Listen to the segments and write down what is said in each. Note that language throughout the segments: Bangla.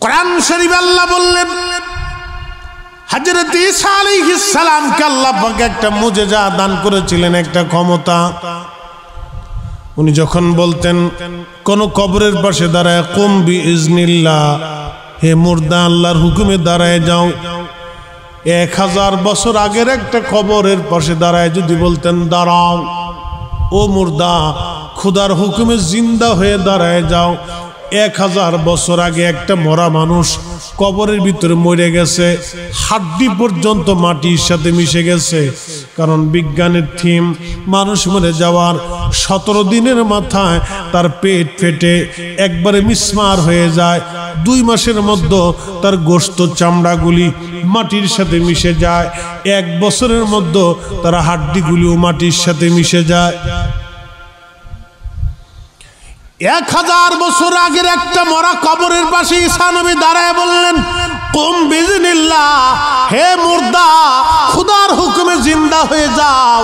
কোরআন শরীফে আল্লাহ বললেন হযরত ঈসা আলাইহিস সালামকে আল্লাহ পাক একটা মুজিজা দান করেছিলেন, একটা ক্ষমতা। উনি যখন বলতেন কোন কবরের পাশে দাঁড়ায় কুম বিইজনিল্লাহ, হে মুর্দা আল্লাহর হুকুমে দাঁড়ায় যাও। 1000 বছর আগের একটা কবরের পাশে দাঁড়ায় যদি বলতেন দাঁড়াও ও মুর্দা, খোদার হুকুমে জিন্দা হয়ে দাঁড়ায় যাও। 1000 বছর আগে একটা মরা মানুষ কবরের ভিতরে মরে গেছে, হাড্ডি পর্যন্ত মাটির সাথে মিশে গেছে। কারণ বিজ্ঞানের থিম মানুষ মরে যাওয়ার 17 দিনের মাথায় তার পেট ফেটে একবারে মিসমার হয়ে যায়। 2 মাসের মধ্যে তার গোশত চামড়াগুলি মাটির সাথে মিশে যায়। 1 বছরের মধ্যে তার হাড্ডিগুলিও মাটির সাথে মিশে যায়। 1000 বছর আগের একটা মরা কবরের পাশে ঈসা নবী দাঁড়ায় বললেন কুম বিইজনিল্লাহ, হে মুর্দা খোদার হুকুমে জিন্দা হয়ে যাও।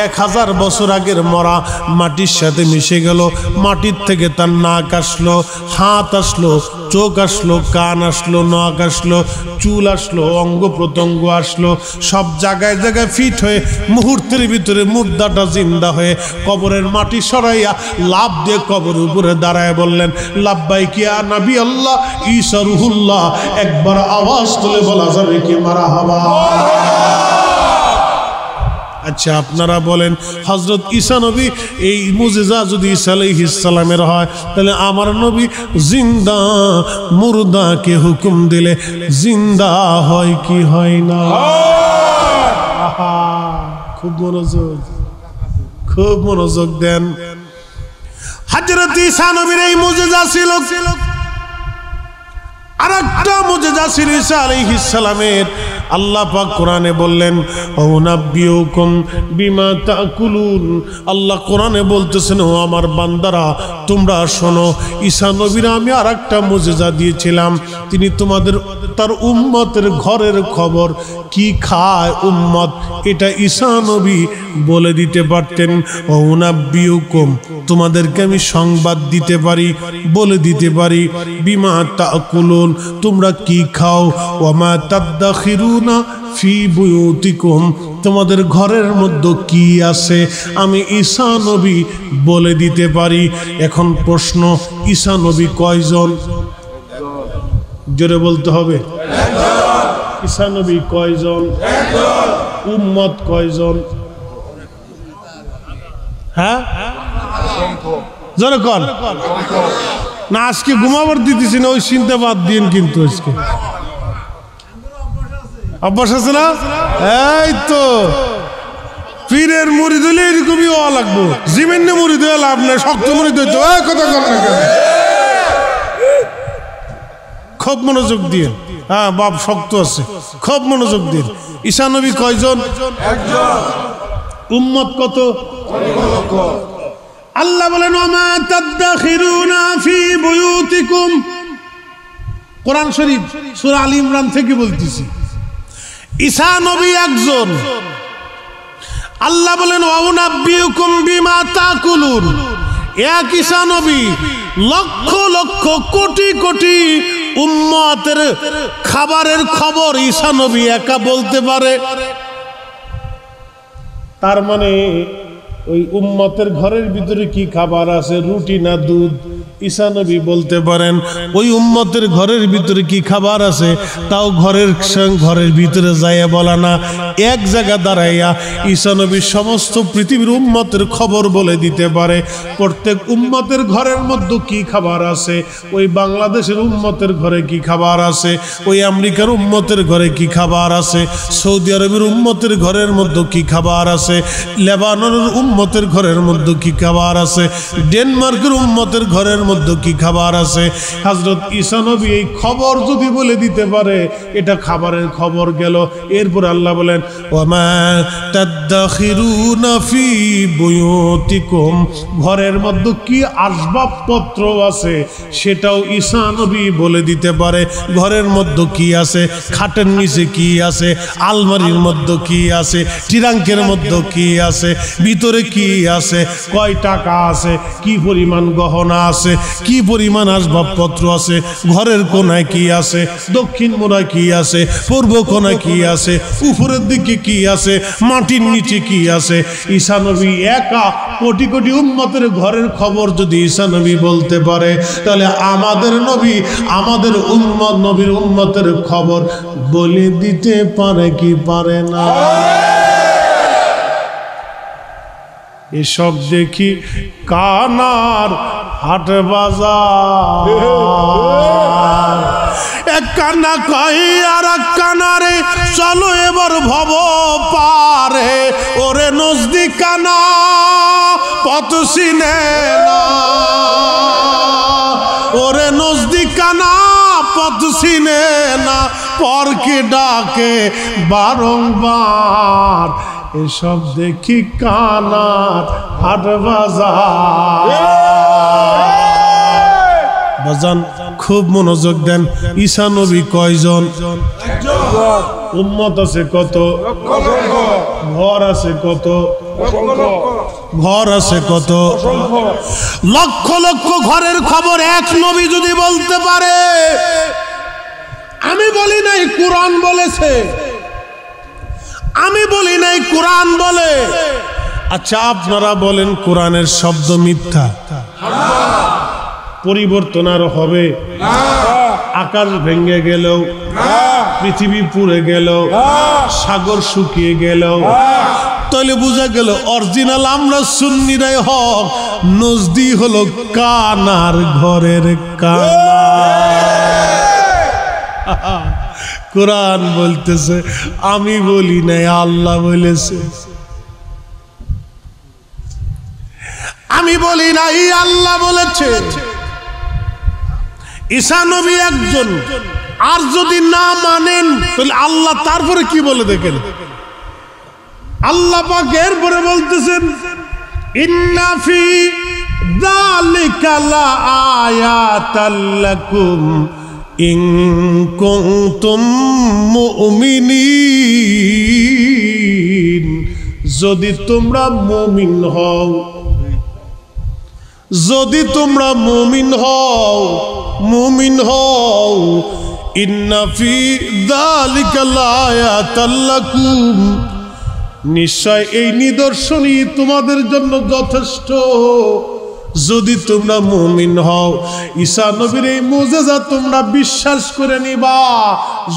1000 বছর আগের মরা মাটির সাথে মিশে গেল। মাটির থেকে তার নাক আসলো, হাত আসলো, চোখ আসলো, কান আসলো, নাক আসলো, চুল আসলো, অঙ্গ প্রত্যঙ্গ আসলো, সব জায়গায় জায়গায় ফিট হয়ে মুহূর্তের ভিতরে মুর্দাটা জিন্দা হয়ে কবরের মাটি সরাইয়া লাফ দিয়ে কবরের উপরে দাঁড়ায় বললেন লাব্বাইক ইয়া নবী আল্লাহ ঈসা রূহুল্লাহ। একবার আওয়াজ তুলে বলা যাবে কি মারহাবা? আচ্ছা আপনারা বলেন হযরত ঈসা নবী এই মুজিজা যদি ঈসা আলাইহিস সালামের হয়, তাহলে আমার নবী জিন্দা মুর্দাকে হুকুম দিলে জিন্দা হয় কি হয় না? খুব মনোযোগ দেন। হযরত ঈসা নবীর এই মুজিজা ছিল। আরেকটা মুজিজা ছিল ঈসা আলাইহিস সালামের। আল্লাহ পাক কোরআনে বললেন ওনাব্বিউকুম বিমা তাকুলুন। আল্লাহ কোরআনে বলতেছেন ও আমার বান্দারা তোমরা শোনো, ঈসা নবীর আমি আরেকটা মুজিজা দিয়েছিলাম। তিনি তোমাদের তার উম্মতের ঘরের খবর কি খায় উম্মত, এটা ঈসা নবী বলে দিতে পারতেন। ওনাব্বিউকুম, তোমাদেরকে আমি সংবাদ দিতে পারি, বলে দিতে পারি। বিমা তাকুলুন, তোমরা কি খাও। ওয়ামা তাদাখিরুনা ফি বুয়ুতিকুম, তোমাদের ঘরের মধ্যে কি আছে আমি ঈসা নবী বলে দিতে পারি। এখন প্রশ্ন, ঈসা নবী কয়জন? জোরে বলতে হবে। ঈসা নবী কয়জন? উম্মত কয়জন? হ্যাঁ জোরে কর না। আজকে ঘুমাবার দিতেছি না, ওই চিন্তা বাদ দিন। কিন্তু আজকে অভ্যাস আছে না? এই তো পীরের মুরিদ হইলে এরকমই হওয়া লাগবো। জিমেন্নে মুরিদ হয়ে লাভ নাই, শক্ত মুরিদ হইতো। কথা কর না কেন? খুব মনোযোগ দিয়ে। হ্যাঁ বাপ শক্ত আছে, খুব মনোযোগ দিয়ে। ঈসা নবী কয়জন? একজন। উম্মত কত? আল্লাহ বলেন ওমা তাদাখিরুনা ফি বুয়ুতিকুম। কোরআন শরীফ সূরা আলী ইমরান থেকে বলতেছি। ঈসা নবী একজন। আল্লাহ বলেন ওয়াউনাব্বিউকুম বিমা তাকুলুন। এক ঈসা নবী লক্ষ লক্ষ কোটি কোটি উম্মতের খাবারের খবর ঈসা নবী একা বলতে পারে। তার মানে ওই উম্মতের ঘরের ভিতরে কি খাবার আছে, রুটি না দুধ, ঈসা নবী বলতে পারেন। ওই উম্মতের ঘরের ভিতরে কি খাবার আছে তাও ঘরের ভিতরে যাইয়া বলা না, এক জায়গা দাঁড়াইয়া ঈসা নবী সমস্ত পৃথিবীর উম্মতের খবর বলে দিতে পারে। প্রত্যেক উম্মতের ঘরের মধ্যে কি খাবার আছে, ওই বাংলাদেশের উম্মতের ঘরে কি খাবার আছে, ওই আমেরিকার উম্মতের ঘরে কি খাবার আছে, সৌদি আরবের উম্মতের ঘরের মধ্যে কি খাবার আছে, লেবাননের উম্মতের ঘরের মধ্যে কি খাবার আছে, ডেনমার্কের উম্মতের ঘরের মধ্যে কি খাবার আছে। হযরত ঈসা নবী এই খবর যদি বলে দিতে পারে, এটা খাবারের খবর গেল। এরপর আল্লাহ বলেন ওয়ামা তাদাখিরুনা ফি বুয়ুতিকুম, ঘরের মধ্যে কি আসবাবপত্র আছে সেটাও ঈসা নবী বলে দিতে পারে। ঘরের মধ্যে কি আছে, খাটের নিচে কি আছে, আলমারির মধ্যে কি আছে, ট্রাঙ্কের মধ্যে কি আছে, ভিতরে কি আছে, কয় টাকা আছে, কি পরিমাণ গহনা আছে, কি পরিমাণ আসবাবপত্র আছে, ঘরের কোনায় কি আছে, দক্ষিণ মোড়ায় কি আছে, পূর্ব কোনায় কি আছে, উপরের দিকে কি আছে, মাটির নিচে কি আছে। ঈসা নবী একা কোটি কোটি উম্মতের ঘরের খবর যদি ঈসা নবী বলতে পারে, তাহলে আমাদের নবী আমাদের উম্মত নবীর উম্মতের খবর বলে দিতে পারে কি পারে না? এসব দেখি কানার হাট বাজার, এক কানা কই আর এক কানারে চলো এবার ভব পারে, ওরে নজদি কানা পথ চিনে না, ওরে নজদি কানা পথ চিনে না, পরকে ডাকে বারংবার। এসব দেখি কানার হাট বাজার। বাজান খুব মনোযোগ দেন। ঈসা নবী কয়জন? উম্মত আছে কত? ঘর আছে কত? ঘর আছে কত? লক্ষ লক্ষ ঘরের খবর এক নবী যদি বলতে পারে। আমি বলি নাই কোরআন বলেছে, আমি বলি নাই কোরআন বলে। আচ্ছা আপনারা বলেন কোরআনের শব্দ মিথ্যা? পরিবর্তন আর হবে? আকাশ ভেঙে গেল, পৃথিবী পুড়ে গেল, সাগর শুকিয়ে গেল, তাহলে বোঝা গেল অরিজিনাল আমরা সুন্নিরাই হক, নজদি হলো কানার ঘরের কানা। কোরআন বলতেছে, আমি বলি নাই, আল্লাহ বলেছে। আমি বলি নাই, আল্লাহ বলেছে। ঈসা নবী একজন, আর যদি না মানেন তাহলে আল্লাহ তারপরে কি বলে দেখেন। আল্লাহ পাক এরপরে বলতেছেন, ইন্না ফি যালিকা লাআয়াতাল লাকুম ইন কুনতুম মুমিনিন। যদি তোমরা মুমিন হও, যদি তোমরা মুমিন হও, মুমিন হও, ইন্না ফি যালিকা লাআয়াতাল লাকুম, নিশ্চয় এই নিদর্শনই তোমাদের জন্য যথেষ্ট। যদি তোমরা মুমিন হও, ঈসা নবীর এই মুজিজা তোমরা বিশ্বাস করে নিবা।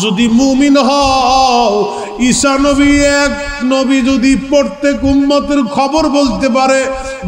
যদি মুমিন হও, ঈসা নবী এক নবী যদি প্রত্যেক উম্মতের খবর বলতে পারে,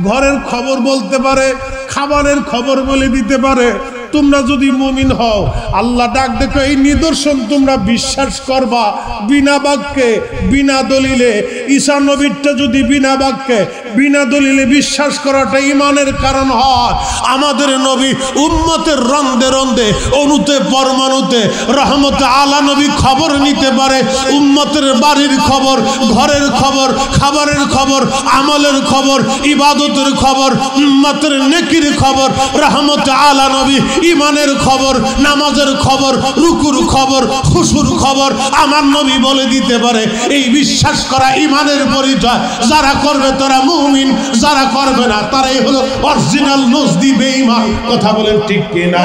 ঘরের খবর বলতে পারে, খাবারের খবর বলে দিতে পারে, তোমরা যদি মুমিন হও, আল্লাহ ডাক দেখো এই নিদর্শন তোমরা বিশ্বাস করবা বিনা বাক্যে, বিনা দলিলে। ঈসা নবীরটা যদি বিনা বাক্যে, বিনা দলিলে বিশ্বাস করাটা ঈমানের কারণ হয়। আমাদের নবী উম্মতের রন্দে রন্দে, অণুতে পরমাণুতে রহমতে আলা নবী খবর নিতে পারে। উম্মতের বাড়ির খবর, ঘরের খবর, খাবারের খবর, আমলের খবর, ইবাদতের খবর, উম্মতের নেকির খবর, রহমতে আলা নবী ইমানের খবর, নামাজের খবর, রুকুর খবর, খুশুর খবর আমার নবী বলে দিতে পারে। এই বিশ্বাস করা ইমানের পরিচয়। যারা করবে তারা মুমিন, যারা করবে না তারাই হলো অরিজিনাল নজদি বেঈমান। কথা বলেন ঠিক কিনা?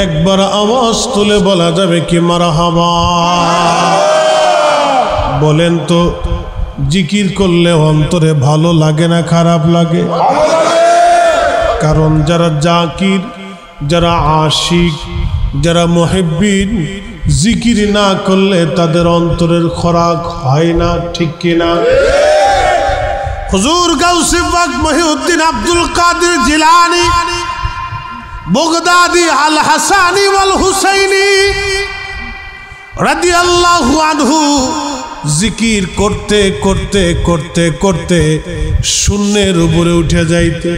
একবার আওয়াজ তুলে বলা যাবে কি মারহাবা? বলেন তো, জিকির করলে অন্তরে ভালো লাগে না খারাপ লাগে? কারণ যারা জাকির, যারা আশিক, যারা মুহিব্বিন, জিকির না করলে তাদের অন্তরের খোরাক হয় না, ঠিক কিনা? হুজুর গাউসে পাক মহিউদ্দিন আব্দুল কাদের জিলানী বগদাদি আল হাসানি ওয়াল হুসাইনি রাদিয়াল্লাহু আনহু জিকির করতে করতে করতে করতে শূন্যের উপরে উঠে যাইতে।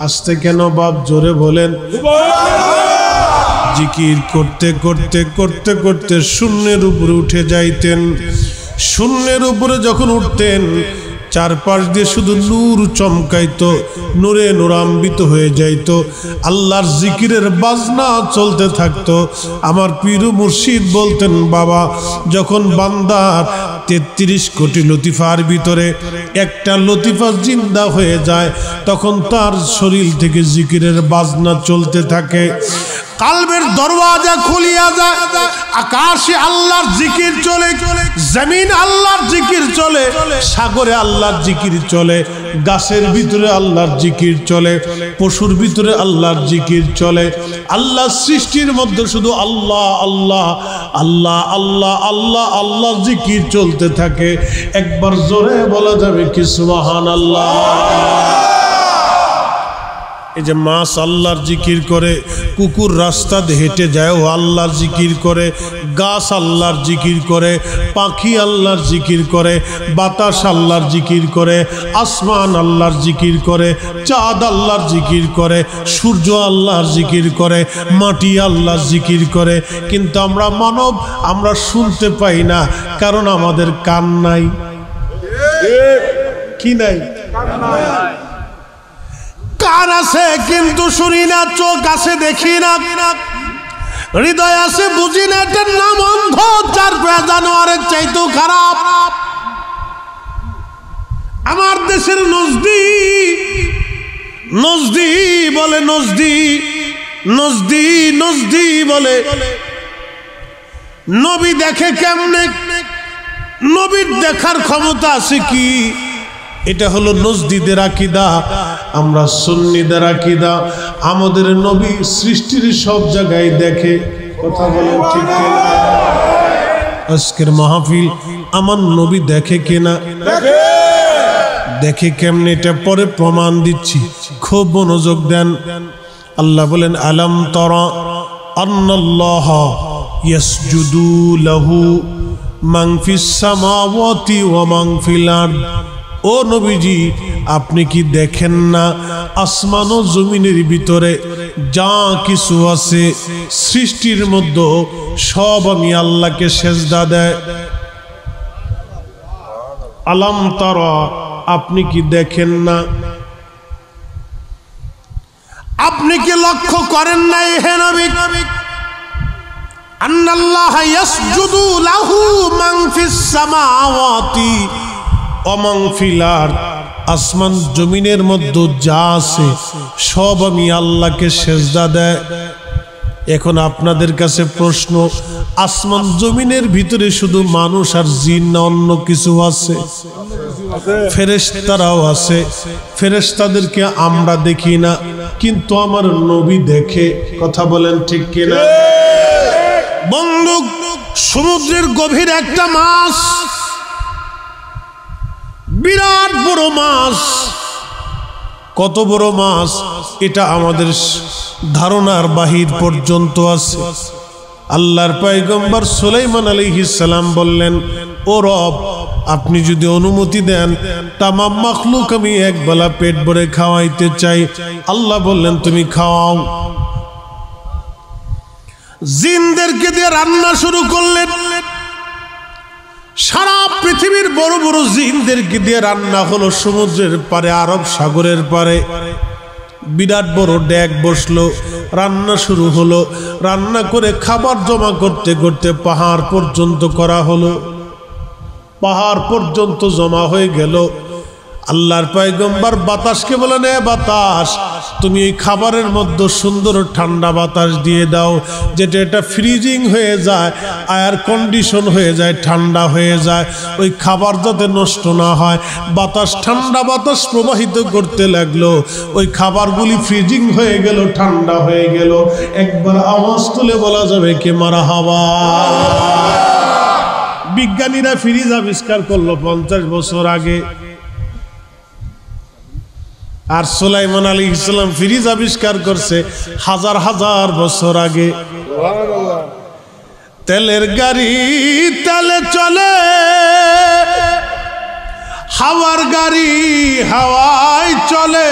আস্তে কেন বাপ, জোরে বলেন। জিকির করতে করতে করতে করতে শূন্যের উপরে উঠে যাইতেন। শূন্যের উপরে যখন উঠতেন, চারপাশ দিয়ে শুধু নূর চমকাইতো, নূরে নূরান্বিত হয়ে যাইত, আল্লাহর জিকিরের বাজনা চলতে থাকতো। আমার পীর মুর্শিদ বলতেন, বাবা যখন বান্দার 33 কোটি লতিফার ভিতরে একটা লতিফা জিন্দা হয়ে যায়, তখন তার শরীর থেকে জিকিরের বাজনা চলতে থাকে। কালবের দরওয়াজা খুলিয়া যায়, আকাশে আল্লাহর জিকির চলে, জমিন আল্লাহর জিকির চলে, সাগরে আল্লাহর জিকির চলে, গাছের ভিতরে আল্লাহর জিকির চলে, পশুর ভিতরে আল্লাহর জিকির চলে। আল্লাহ সৃষ্টির মধ্যে শুধু আল্লাহ আল্লাহ আল্লাহ আল্লাহ আল্লাহ আল্লাহ জিকির চলতে থাকে। একবার জোরে বলা যাবে কি সুবহানাল্লাহ? এই যে মাছ আল্লাহর জিকির করে, কুকুর রাস্তা দিয়ে হেঁটে যায় ও আল্লাহর জিকির করে, গাছ আল্লাহর জিকির করে, পাখি আল্লাহর জিকির করে, বাতাস আল্লাহর জিকির করে, আসমান আল্লাহর জিকির করে, চাঁদ আল্লাহর জিকির করে, সূর্য আল্লাহর জিকির করে, মাটি আল্লাহর জিকির করে। কিন্তু আমরা মানব, আমরা শুনতে পাই না, কারণ আমাদের কান নাই। কি নাই? কান আছে কিন্তু শুনি না, চোখ আছে দেখি না, হৃদয় আছে বুঝি না। এটার নাম অন্ধ, চার পায়া জানোয়ারের চাইতেও খারাপ। আমার দেশের নজদি নজদি বলে, নজদি নজদি নজদি বলে, নবী দেখে কেমনে? নবীর দেখার ক্ষমতা আছে কি? এটা হলো নজদিদের আকীদা। আমরা সুন্নিদের আকীদা, আমাদের নবী সৃষ্টির সব জায়গায় দেখে। কথা বলেন ঠিক কিনা? আজকের মাহফিল আমার নবী দেখে কিনা? দেখে কেমনে? এটা পরে প্রমাণ দিচ্ছি, খুব মনোযোগ দেন। আল্লাহ বলেন, আলাম তারা আন্নাল্লাহ ইয়াসজুদু লাহু মান ফিস সামাওয়াতি ওয়া মান ফিল আরদ। ও নবীজি, আপনি কি দেখেন না আসমান ও জমিনের ভিতরে যা কিছু আছে সৃষ্টির মধ্যে সব আমি আল্লাহকে সেজদা দেয়। আলাম তারা, আপনি কি দেখেন না? আপনি কি লক্ষ্য করেন নাই হে নবী? আন্নাল্লাহ ইয়াসজুদু লাহু মান ফিস সামাওয়াতি ওয়া মান ফিল আরদ। আসমান জমিনের মধ্যে যা আছে সব আমি আল্লাহকে সেজদা দেয়। এখন আপনাদের কাছে প্রশ্ন, আসমান জমিনের ভিতরে শুধু মানুষ আর জিন না অন্য কিছু আছে? ফেরেশতারাও আছে। ফেরেশতাদেরকে আমরা দেখি না, কিন্তু আমার নবী দেখে। কথা বলেন ঠিক কিনা? বন্ধু, সমুদ্রের গভীর একটা মাছ, বিরাট বড় মাছ। কত বড় মাছ এটা আমাদের ধারণার বাহির পর্যন্ত আছে। আল্লাহর পয়গম্বর সুলাইমান আলাইহিস সালাম বললেন, ও রব, আপনি যদি অনুমতি দেন তামাম মাখলুক আমি একবেলা পেট ভরে খাওয়াইতে চাই। আল্লাহ বললেন, তুমি খাওয়াও। জিনদেরকে দিয়ে রান্না শুরু করলেন। সারা পৃথিবীর বড় বড় জিনদেরকে দিয়ে রান্না হলো। সমুদ্রের পারে, আরব সাগরের পারে বিরাট বড় ডেক বসলো, রান্না শুরু হলো। রান্না করে খাবার জমা করতে করতে পাহাড় পর্যন্ত করা হলো। পাহাড় পর্যন্ত জমা হয়ে গেল। আল্লাহর পয়গম্বর বাতাসকে বলেন, এ বাতাস, তুমি এই খাবারের মধ্যে সুন্দর ঠান্ডা বাতাস দিয়ে দাও, যেটা এটা ফ্রিজিং হয়ে যায়, এয়ার কন্ডিশন হয়ে যায়, ঠান্ডা হয়ে যায়, ওই খাবার যাতে নষ্ট না হয়। বাতাস, ঠান্ডা বাতাস প্রবাহিত করতে লাগলো। ওই খাবারগুলি ফ্রিজিং হয়ে গেল, ঠান্ডা হয়ে গেল। একবার আওয়াজ তুলে বলা যাবে কে মারহাবা? বিজ্ঞানীরা ফ্রিজ আবিষ্কার করলো 50 বছর আগে, আর সুলাইমান আলাইহিস সালাম ফ্রিজ আবিষ্কার করছে হাজার হাজার বছর আগে। তেলের গাড়ি তেলে চলে, হাওয়ার গাড়ি হাওয়ায় চলে,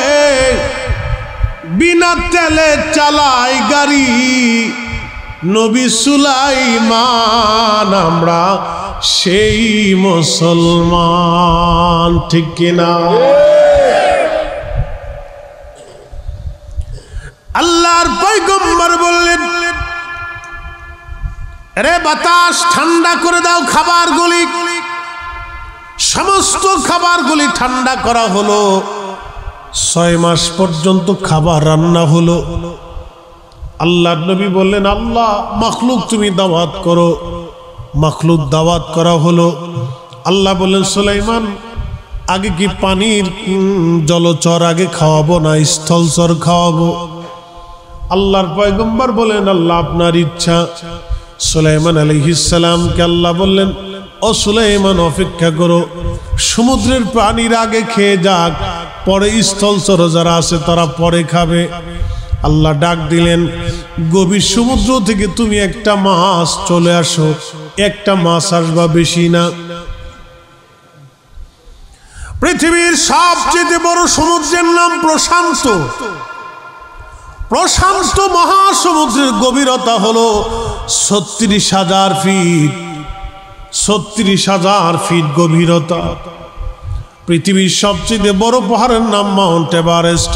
বিনা তেলে চালায় গাড়ি। নবী সুলাইমান আমরা সেই মুসলমান। ঠিক কিনা? আল্লাহর পয়গম্বর বললেন, রে বাতাস ঠান্ডা করে দাও খাবারগুলি। সমস্ত খাবারগুলি ঠান্ডা করা হলো। 6 মাস পর্যন্ত খাবার রান্না হলো। আল্লাহর নবী বললেন, আল্লাহ মাখলুক তুমি দাওয়াত করো। মাখলুক দাওয়াত করা হলো। আল্লাহ বললেন, সুলাইমান আগে কি পানির জলচর আগে খাওয়াবো না স্থলচর খাওয়াবো? আল্লাহর পয়গম্বর বলেন, আল্লাহ আপনার ইচ্ছা। সুলাইমান আলাইহিস সালামকে আল্লাহ বললেন, ও সুলাইমান অপেক্ষা করো, সমুদ্রের পানির আগে খেয়ে যাক, পরে স্থলচর যারা আছে তারা পরে খাবে। আল্লাহ ডাক দিলেন, গভীর সমুদ্র থেকে তুমি একটা মাছ চলে আসো। একটা মাছ আসবা, বেশি না। পৃথিবীর সবচেয়ে বড় সমুদ্রের নাম প্রশান্ত। প্রশান্ত মহাসমুদ্রের গভীরতা হলো 36,000 ফিট। 36,000 ফিট গভীরতা। পৃথিবীর সবচেয়ে বড় পাহাড়ের নাম মাউন্ট এভারেস্ট।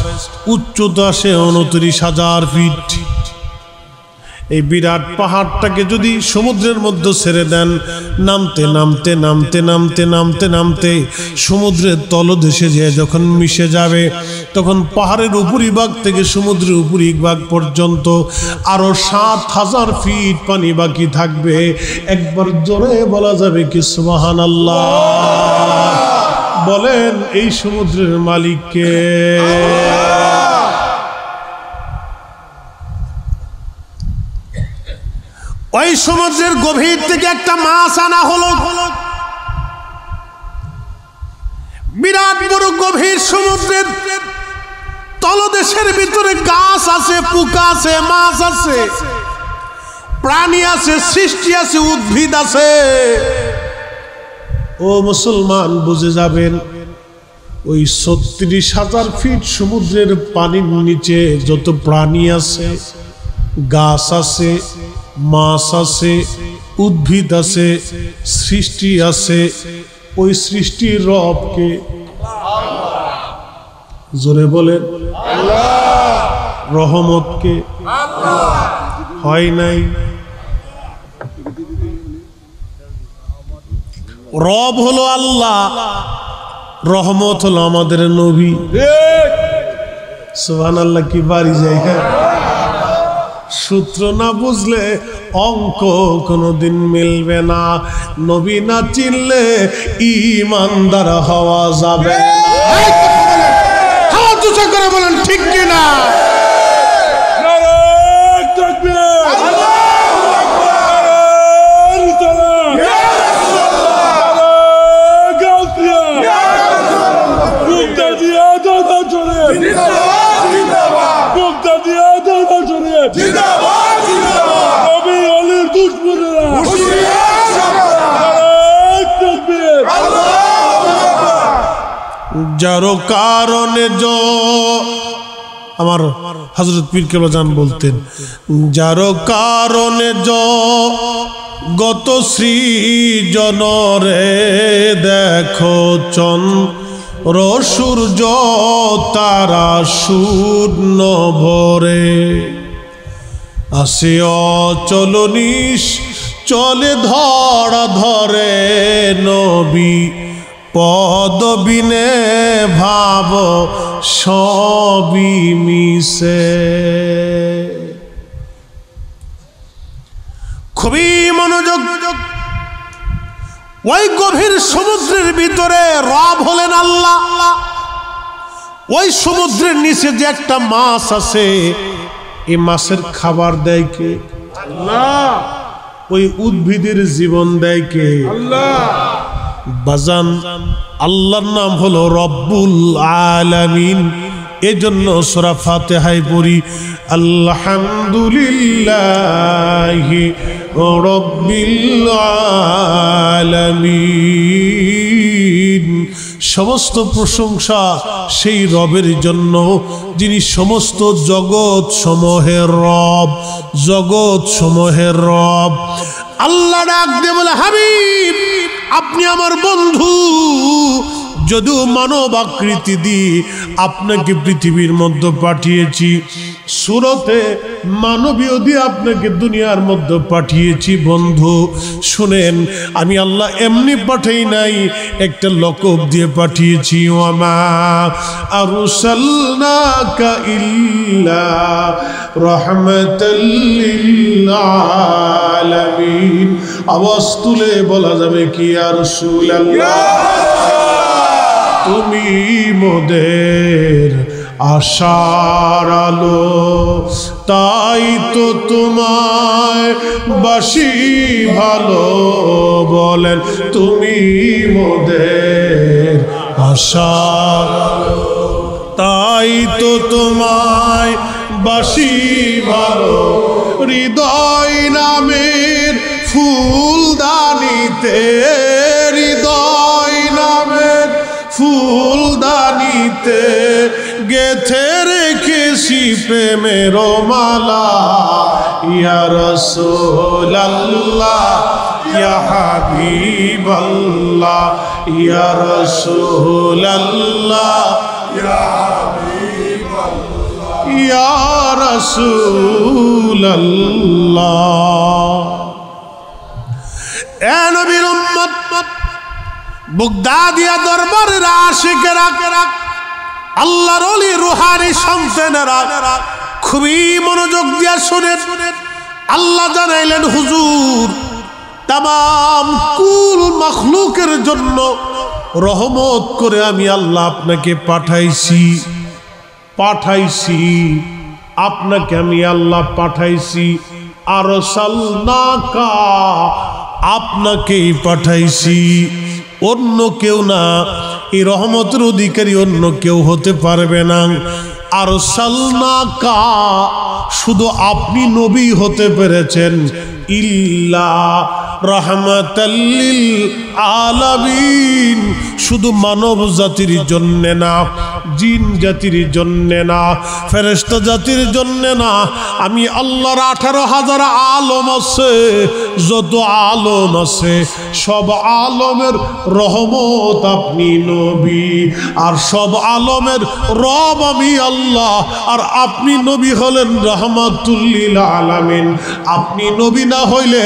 উচ্চতা সে 29,000 ফিট। এই বিরাট পাহাড়টাকে যদি সমুদ্রের মধ্যে ছেড়ে দেন, নামতে নামতে নামতে নামতে নামতে নামতে সমুদ্রের তলদেশে যে যখন মিশে যাবে, তখন পাহাড়ের উপরিভাগ থেকে সমুদ্রের উপরিভাগ পর্যন্ত আরো 7,000 ফিট পানি বাকি থাকবে। একবার জোরে বলা যাবে কি সুবহানাল্লাহ? বলেন, এই সমুদ্রের মালিক কে? ওই সমুদ্রের গভীর থেকে একটা মাছ আনা হলো। বিরাট বড় গভীর সমুদ্রের তলদেশের ভিতরে গাছ আছে, পোকা আছে, মাছ আছে, প্রাণী আছে, সৃষ্টি আছে, উদ্ভিদ আছে। ও মুসলমান, বুঝে যাবেন, ওই 36,000 ফিট সমুদ্রের পানির নিচে যত প্রাণী আছে, গাছ আছে, মাছ আছে, উদ্ভিদ আছে, সৃষ্টি আছে, ওই সৃষ্টির রবকে জোরে বলেন আল্লাহ। রহমতকে হয় নাই? রব হলো আল্লাহ, রহমত হলো আমাদের নবী। সুবহানাল্লাহ, কি বাড়ি যায়। সূত্র না বুঝলে অঙ্ক কোনোদিন মিলবে না। নবী না চিনলে ঈমানদার হওয়া যাবে না। হাত উঁচু করে বলেন, ঠিক কিনা? যারো কারণে আমার হযরত পীর কেবলা জান বলতেন, যারো কারণে গত সৃজন রে দেখো চন্দ্র সূর্য তারা শূন্য ভরে আসে অচল চলে ধরা ধরে নবী পদবিনে ভাব সবই মিশে। খুবই মনোযোগ। ওই গভীর সমুদ্রের ভিতরে রব হলেন আল্লাহ। ওই সমুদ্রের নিচে যে একটা মাছ আছে, এই মাছের খাবার দেয় কে? আল্লাহ। ওই উদ্ভিদের জীবন দেয় কে? আল্লাহ। বাজান, আল্লাহর নাম হলো রব্বুল আলামিন। এজন্য সূরা ফাতিহায় পড়ি আলহামদুলিল্লাহি রব্বিল আলামিন। সমস্ত প্রশংসা সেই রবের জন্য যিনি সমস্ত জগৎ সমূহের রব, জগৎ সমূহের রব। আল্লাহ ডাক দিয়ে বলে, হাবিব আপনি আমার বন্ধু, যদিও মানব আকৃতি দিয়ে আপনাকে পৃথিবীর মধ্যে পাঠিয়েছি, সুরতে মানবীয় দিয়ে আপনাকে দুনিয়ার মধ্যে পাঠিয়েছি। বন্ধু শুনেন, আমি আল্লাহ এমনি পাঠাই নাই, একটা লকব দিয়ে পাঠিয়েছি। ওয়ামা আরসালনাকা ইল্লা রাহমাতাল লিল আলামিন। আওয়াজ তুলে বলা যাবে কি ইয়া রাসূলুল্লাহ, তুমি মোদের আশার আলো, তাই তো তোমায় বাসি ভালো। বলেন, তুমি মোদের আশার আলো, তাই তো তোমায় বাসি ভালো। হৃদয় নামের ফুলদানিতে, হৃদয় নামের ফুলদানিতে গেথে রেখেছি প্রেমের মালা। ইয়া রাসূলুল্লাহ ইয়া হাবিবাল্লাহ, ইয়া রাসূলুল্লাহ ইয়া হাবিবাল্লাহ, ইয়া রাসূলুল্লাহ। এ নবীর উম্মত, বাগদাদিয়া দরবারের আশিকেরা, আল্লাহর ওলি রুহানি সন্তানেরা খুবই মনোযোগ দিয়া শুনেন। আল্লাহ জানাইলেন, হুজুর তামাম কুল মাখলুকের জন্য রহমত করে আমি আল্লাহ আপনাকে পাঠাইছি, আপনাকে আমি আল্লাহ পাঠাইছি। আরসালনাকা, আপনাকেই পাঠাইছি, অন্য কেউ না। এই রহমতের অধিকারী অন্য কেউ হতে পারবে না। আরসালনাকা, শুধু আপনি নবী হতে পেরেছেন। ইল্লা রাহমাতাল লিল আলামিন, শুধু মানব জাতির জন্য না, জিন জাতির জন্য না, ফেরেশতা জাতির জন্য না। আমি আল্লাহর 18,000 আলম আছে, যত আলম আছে সব আলমের রহমত আপনি নবী, আর সব আলমের রব আমি আল্লাহ, আর আপনি নবী হলেন রাহমাতুল লিল আলামিন। আপনি নবী না হইলে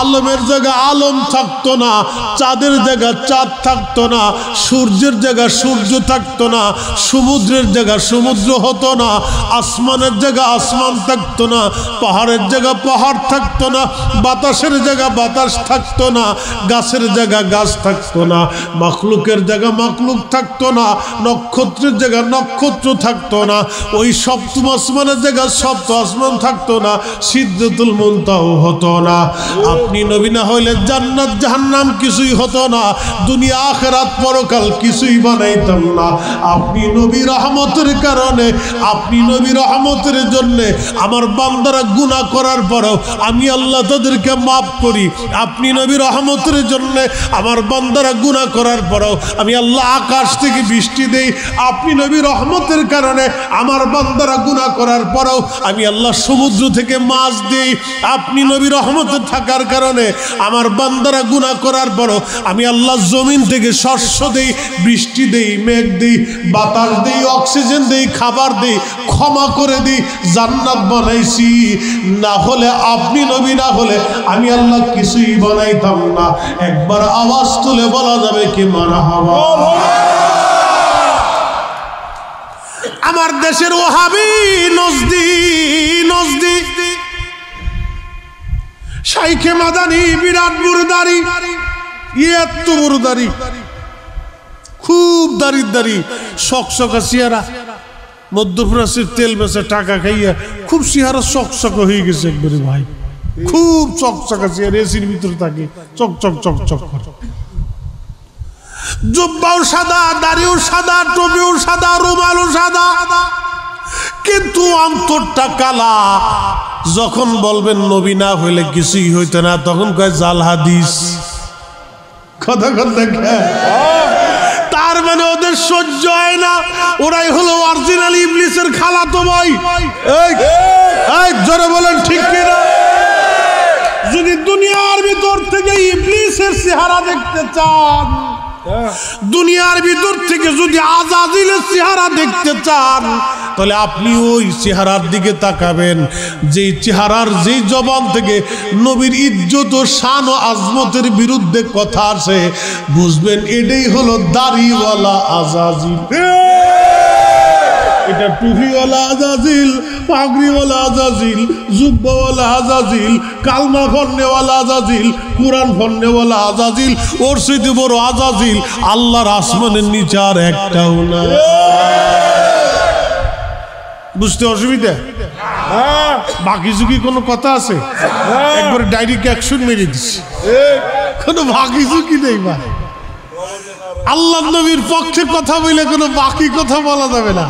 আলমের জায়গা আলম থাকতো না, চাঁদের জায়গা চাঁদ থাকতো না, সূর্যের জায়গা সূর্য থাকতো না, সমুদ্রের জায়গা সমুদ্র হতো না, আসমানের জায়গা আসমান থাকতো না, পাহাড়ের জায়গা পাহাড় থাকতো না, বাতাসের জায়গা বাতাস থাকতো না, গাছের জায়গা গাছ থাকতো না, মাখলুকের জায়গা মাখলুক থাকতো না, নক্ষত্রের জায়গা নক্ষত্র থাকতো না, ওই সপ্তম আসমানের জায়গা সপ্ত আসমান থাকতো না, সিদরাতুল মুনতাহা হতো না। আপনি নবী না হইলে জান্নাত জাহান্নাম কিছুই হতো না, দুনিয়া আখিরাত পরকাল কিছুই বানাইতাম না। আপনি নবী রহমতের কারণে, আপনি নবী রহমতের জন্য আমার বান্দারা গুনাহ করার পরেও আমি আল্লাহ তাদেরকে মাফ করি। আপনি নবী রহমতের জন্য আমার বান্দারা গুনাহ করার পরেও আমি আল্লাহ আকাশ থেকে বৃষ্টি দেই। আপনি নবী রহমতের কারণে আমার বান্দারা গুনাহ করার পরেও আমি আল্লাহ সমুদ্র থেকে মাছ দেই। আপনি নবী রহমতের থাকার কারণে আমার বান্দারা গুনাহ করার পরও আমি আল্লাহ জমিন থেকে শস্য দেই, বৃষ্টি দেই, মেঘ দেই, বাতাস দেই, অক্সিজেন দেই, খাবার দেই, ক্ষমা করে দিই, জান্নাত বানাইছি। না হলে আপনি নবী না হলে আমি আল্লাহ কিছুই বানাইতাম না। একবার আওয়াজ তুলে বলা যাবে কি মারহাবা। আমার দেশের ওহাবি নজদি শাইখে মাদানি বিরাট বুরদারি, এত বুরদারি, খুব দাড়ি শকশকা চেহারা, মধ্যপ্রাচ্যের তেল বেচে টাকা খাইয়া খুব চেহারা চকচকা হয়ে গেছে একবারে ভাই, খুব চকচকা চেহারা, এসির ভিতরে থাকে চকচক চকচক করে। জুব্বাও সাদা, দাড়িও সাদা, টুপিও সাদা, রুমালও সাদা, কিন্তু অন্তরটা কালা। যখন বলবেন নবী না হইলে কিছুই হইতো না, তখন কয় জাল হাদিস। কথা দেখে তার মানে ওদের সহ্য হয় না, ওরাই হলো অরিজিনাল ইবলিসের খালাতো ভাই। এই জোরে বলেন ঠিক কিনা? যদি দুনিয়ার ভিতরে চেহারা দেখতে চান, দুনিয়ার ভিতর থেকে যদি আজাজিলের চেহারা দেখতে চান, তাহলে আপনি ওই চেহারার দিকে তাকাবেন যেই চেহারার যেই জবান থেকে নবীর ইজ্জত ও শান ও আজমতের বিরুদ্ধে কথা আসে, বুঝবেন এটাই হলো দাড়িওয়ালা আজাজিল। এটা টুপিওয়ালা আজাজিল, পাগড়িওয়ালা আজাজিল, জুব্বাওয়ালা আজাজিল, কালমা ফন্নেওয়ালা আজাজিল, কোরআন ফন্নেওয়ালা আজাজিল, ওর সাথে বড় আজাজিল আল্লাহর আসমানের নিচে আর একটাও না। বুঝতে অসুবিধা? বাকি ঝুঁকি কোনো কথা আছে? একবার ডাইরেক্ট অ্যাকশন মেরে দিচ্ছে, কোনো বাকি ঝুঁকি নেই। বা আল্লাহ নবীর পক্ষে কথা বলে কোনো বাকি কথা বলা যাবে না।